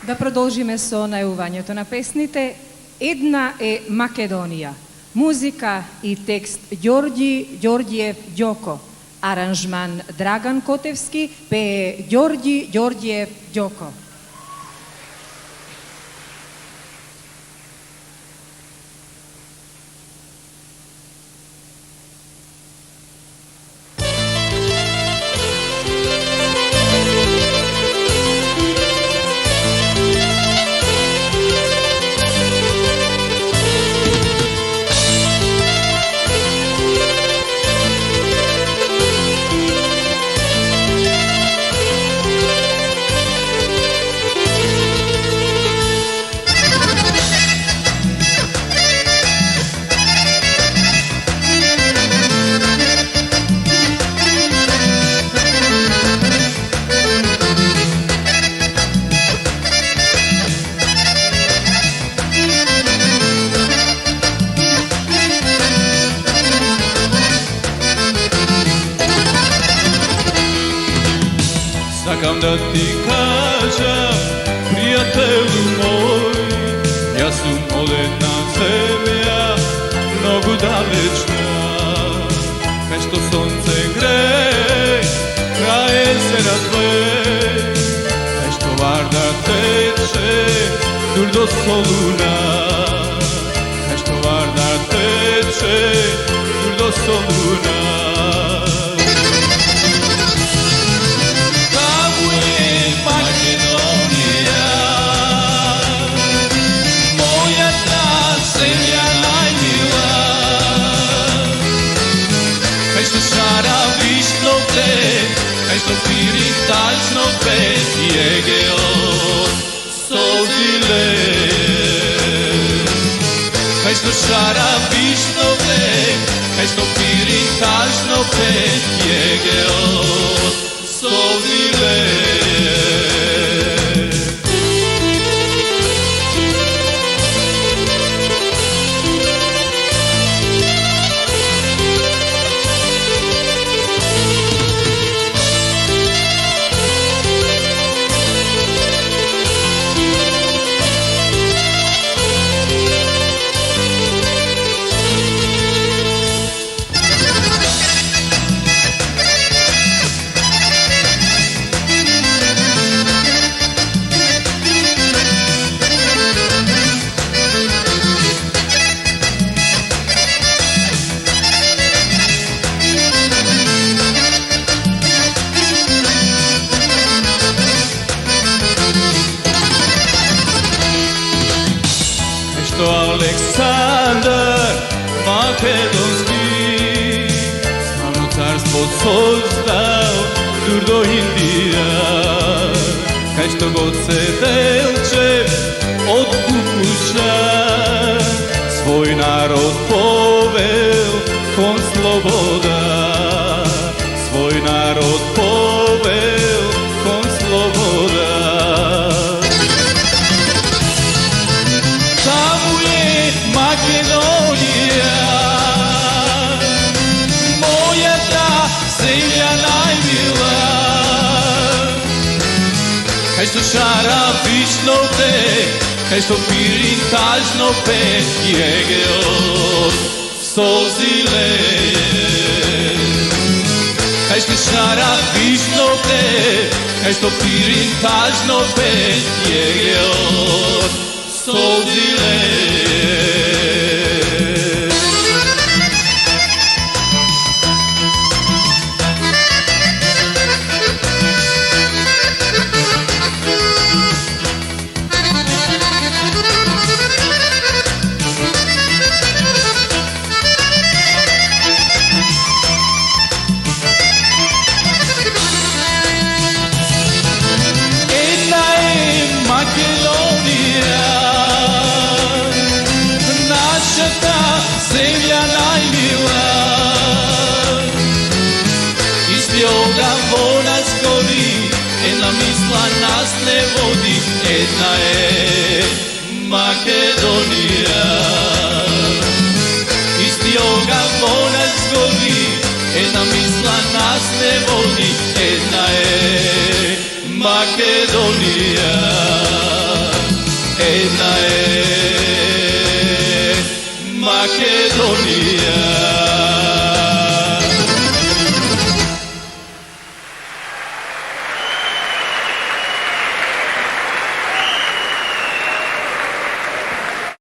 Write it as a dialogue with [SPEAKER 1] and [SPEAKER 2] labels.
[SPEAKER 1] Да продолжиме со најувањето на песните. Една е Македонија. Музика и текст Ѓорѓи Ѓорѓиев Ѓоко. Аранжман Драган Котевски, пее Ѓорѓи Ѓорѓиев Ѓоко.
[SPEAKER 2] Сакам да ти кажам, пријателу мој, јас сум од една земја многу далечна, кај што сонце грее, крај езера две, кај што Варда тече дур до Солуна, кај што Варда тече дур до Солуна. Кај што пири тажно пет Егеот солзиле, кај што шара вишно век, кај што пири тажно пет Егеот солзиле. Александар Македонски славно царство создал дур до Индија, кај што го седелче од Кукуша свој народ повел кон слобода, свој народ повел кон слобода. Македонија, мојата земја најмила, кај што шара вишно век, кај што пири тажно пет Егеот солзиле, кај што шара вишно век, кај што пири тажно пет Егеот солзиле. Земја најмила, исти оган во нас гори, една мисла нас не води, една е Македонија. Исти оган во нас гори, една мисла нас не води, една е Македонија. една е.